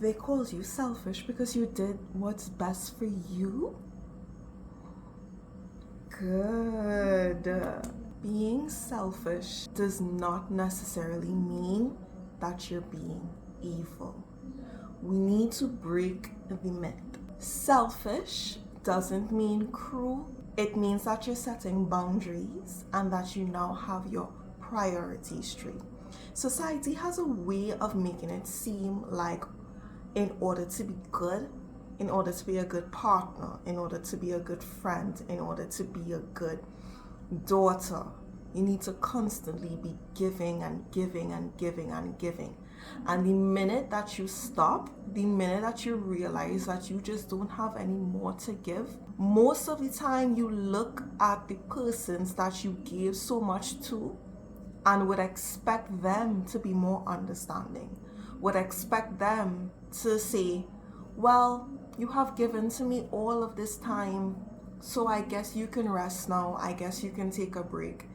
they called you selfish because you did what's best for you? Good. Being selfish does not necessarily mean that you're being evil. We need to break the myth. Selfish doesn't mean cruel. It means that you're setting boundaries and that you now have your priorities straight. Society has a way of making it seem like in order to be good, in order to be a good partner, in order to be a good friend, in order to be a good daughter, you need to constantly be giving and giving and giving and giving. And the minute that you stop, the minute that you realize that you just don't have any more to give, most of the time you look at the persons that you gave so much to and would expect them to be more understanding, would expect them to say, well, you have given to me all of this time, so I guess you can rest now, I guess you can take a break.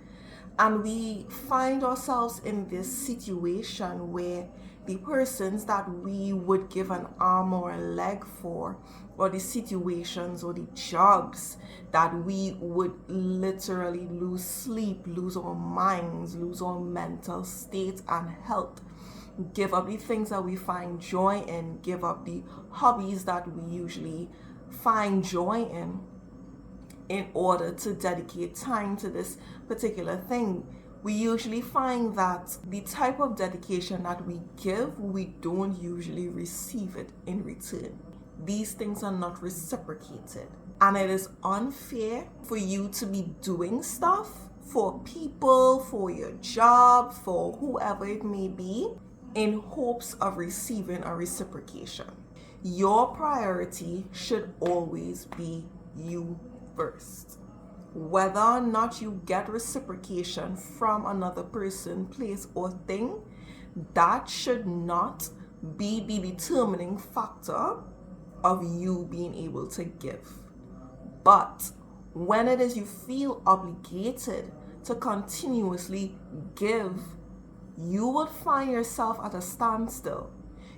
And we find ourselves in this situation where the persons that we would give an arm or a leg for, or the situations or the jobs that we would literally lose sleep, lose our minds, lose our mental state and health, give up the things that we find joy in, give up the hobbies that we usually find joy in order to dedicate time to this particular thing. We usually find that the type of dedication that we give, we don't usually receive it in return. These things are not reciprocated. And it is unfair for you to be doing stuff for people, for your job, for whoever it may be, in hopes of receiving a reciprocation. Your priority should always be you first. Whether or not you get reciprocation from another person, place, or thing, that should not be the determining factor of you being able to give. But when it is you feel obligated to continuously give, you will find yourself at a standstill.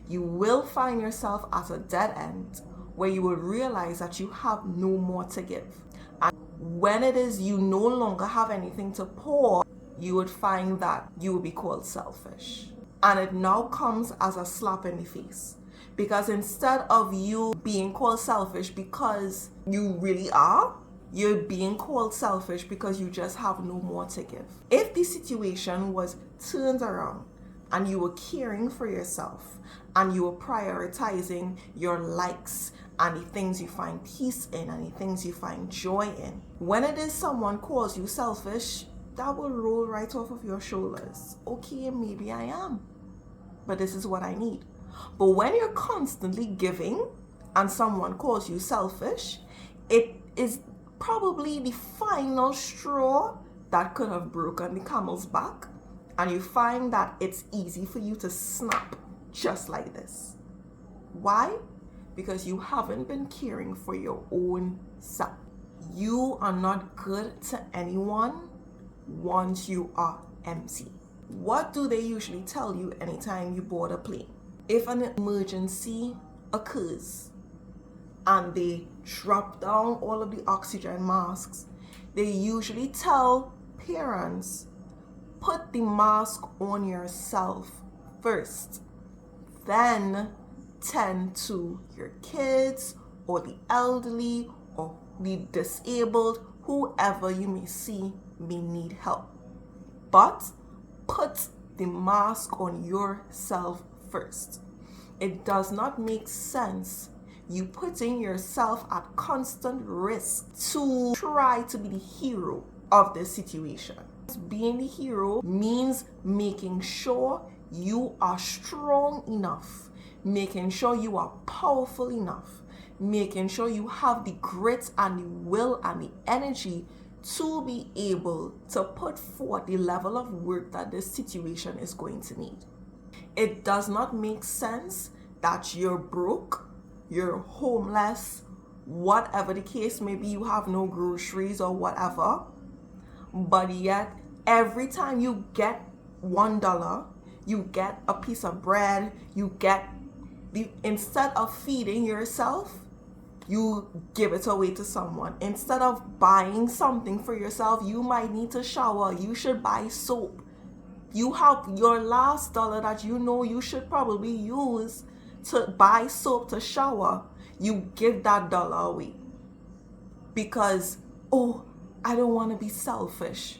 You will find yourself at a dead end where you will realize that you have no more to give. And when it is you no longer have anything to pour, you would find that you will be called selfish. And it now comes as a slap in the face. Because instead of you being called selfish because you really are, you're being called selfish because you just have no more to give. If the situation was turned around and you were caring for yourself and you were prioritizing your likes and the things you find peace in and the things you find joy in, when it is someone calls you selfish, that will roll right off of your shoulders. Okay, maybe I am, but this is what I need. But when you're constantly giving and someone calls you selfish, it is probably the final straw that could have broken the camel's back, and you find that it's easy for you to snap just like this. Why? Because you haven't been caring for your own self. You are not good to anyone once you are empty. What do they usually tell you anytime you board a plane? If an emergency occurs and they drop down all of the oxygen masks, they usually tell parents, put the mask on yourself first, then tend to your kids or the elderly or the disabled, whoever you may see may need help. But put the mask on yourself first. It does not make sense you putting yourself at constant risk to try to be the hero of this situation. Being the hero means making sure you are strong enough, making sure you are powerful enough, making sure you have the grit and the will and the energy to be able to put forth the level of work that this situation is going to need. It does not make sense that you're broke, you're homeless, whatever the case may be, you have no groceries or whatever, but yet every time you get $1, you get a piece of bread, you get Instead of feeding yourself, you give it away to someone. Instead of buying something for yourself, you might need to shower. You should buy soap. You have your last dollar that you know you should probably use to buy soap to shower. You give that dollar away because, oh, I don't want to be selfish.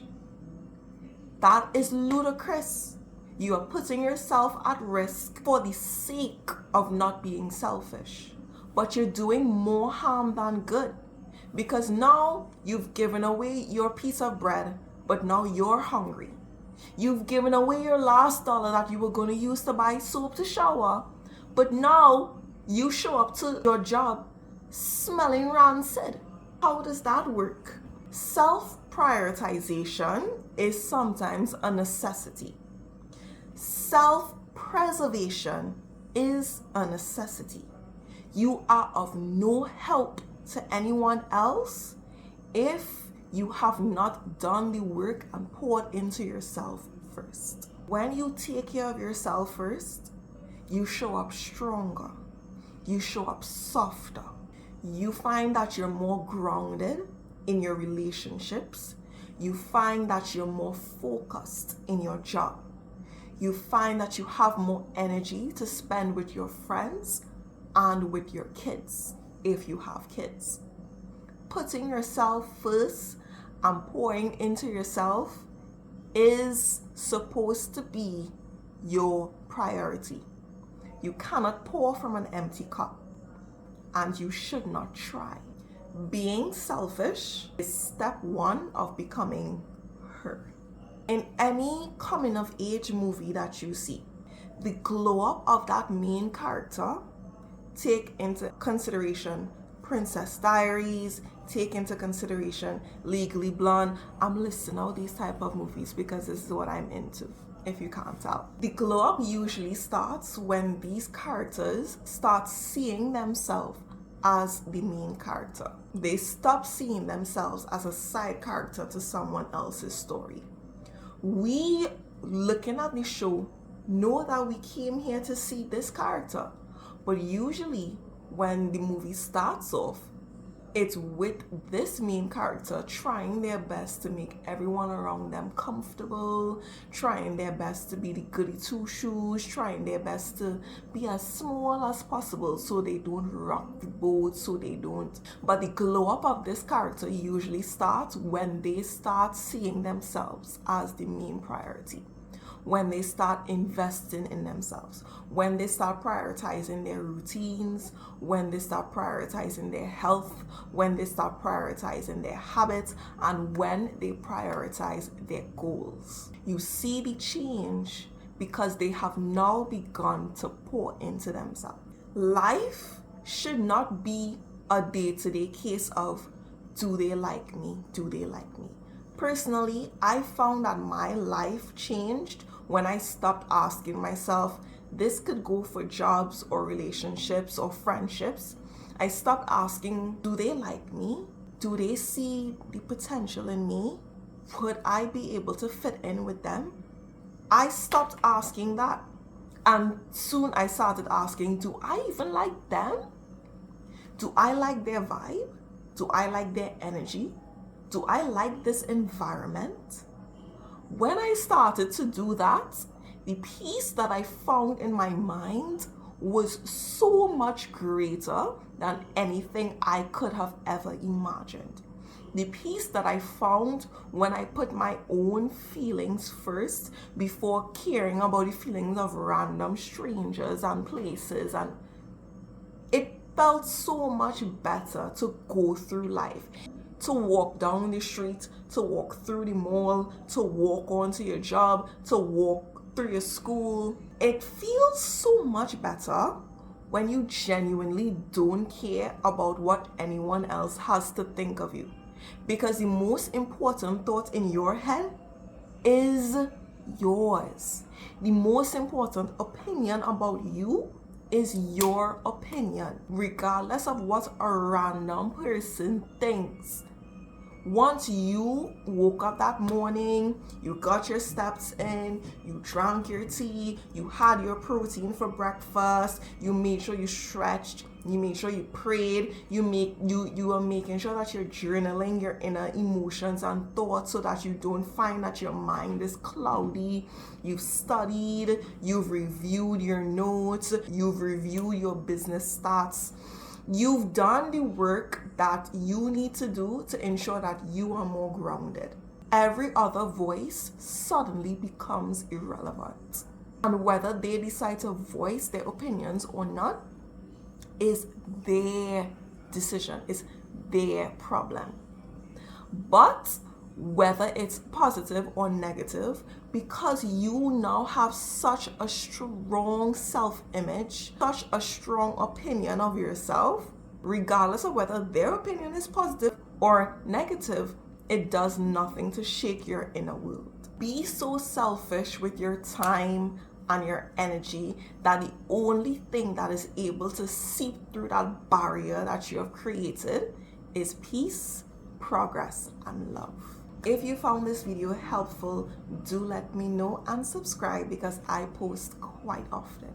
That is ludicrous. You are putting yourself at risk for the sake of not being selfish. But you're doing more harm than good, because now you've given away your piece of bread, but now you're hungry. You've given away your last dollar that you were going to use to buy soap to shower, but now you show up to your job smelling rancid. How does that work? Self-prioritization is sometimes a necessity. Self-preservation is a necessity. You are of no help to anyone else if you have not done the work and poured into yourself first. When you take care of yourself first, you show up stronger. You show up softer. You find that you're more grounded in your relationships. You find that you're more focused in your job. You find that you have more energy to spend with your friends and with your kids, if you have kids. Putting yourself first and pouring into yourself is supposed to be your priority. You cannot pour from an empty cup, and you should not try. Being selfish is step one of becoming her. In any coming of age movie that you see, the glow up of that main character, take into consideration Princess Diaries, take into consideration Legally Blonde. I'm listing all these type of movies because this is what I'm into, if you can't tell. The glow up usually starts when these characters start seeing themselves as the main character. They stop seeing themselves as a side character to someone else's story. We, looking at the show, know that we came here to see this character. But usually when the movie starts off, it's with this main character trying their best to make everyone around them comfortable, trying their best to be the goody two-shoes, trying their best to be as small as possible so they don't rock the boat, so they don't. But the glow up of this character usually starts when they start seeing themselves as the main priority. When they start investing in themselves, when they start prioritizing their routines, when they start prioritizing their health, when they start prioritizing their habits, and when they prioritize their goals. You see the change because they have now begun to pour into themselves. Life should not be a day-to-day case of, do they like me? Do they like me? Personally, I found that my life changed when I stopped asking myself, this could go for jobs or relationships or friendships. I stopped asking, do they like me? Do they see the potential in me? Would I be able to fit in with them? I stopped asking that. And soon I started asking, do I even like them? Do I like their vibe? Do I like their energy? Do I like this environment? When I started to do that, the peace that I found in my mind was so much greater than anything I could have ever imagined. The peace that I found when I put my own feelings first before caring about the feelings of random strangers and places, and it felt so much better to go through life. To walk down the street, to walk through the mall, to walk onto your job, to walk through your school. It feels so much better when you genuinely don't care about what anyone else has to think of you. Because the most important thought in your head is yours. The most important opinion about you is your opinion, regardless of what a random person thinks. Once you woke up that morning, you got your steps in, you drank your tea, you had your protein for breakfast, you made sure you stretched, you made sure you prayed, you are making sure that you're journaling your inner emotions and thoughts so that you don't find that your mind is cloudy. You've studied, you've reviewed your notes, you've reviewed your business stats. You've done the work that you need to do to ensure that you are more grounded. Every other voice suddenly becomes irrelevant. And whether they decide to voice their opinions or not is their decision, is their problem. But whether it's positive or negative, because you now have such a strong self-image, such a strong opinion of yourself, regardless of whether their opinion is positive or negative, it does nothing to shake your inner world. Be so selfish with your time and your energy that the only thing that is able to seep through that barrier that you have created is peace, progress, and love. If you found this video helpful, do let me know and subscribe because I post quite often.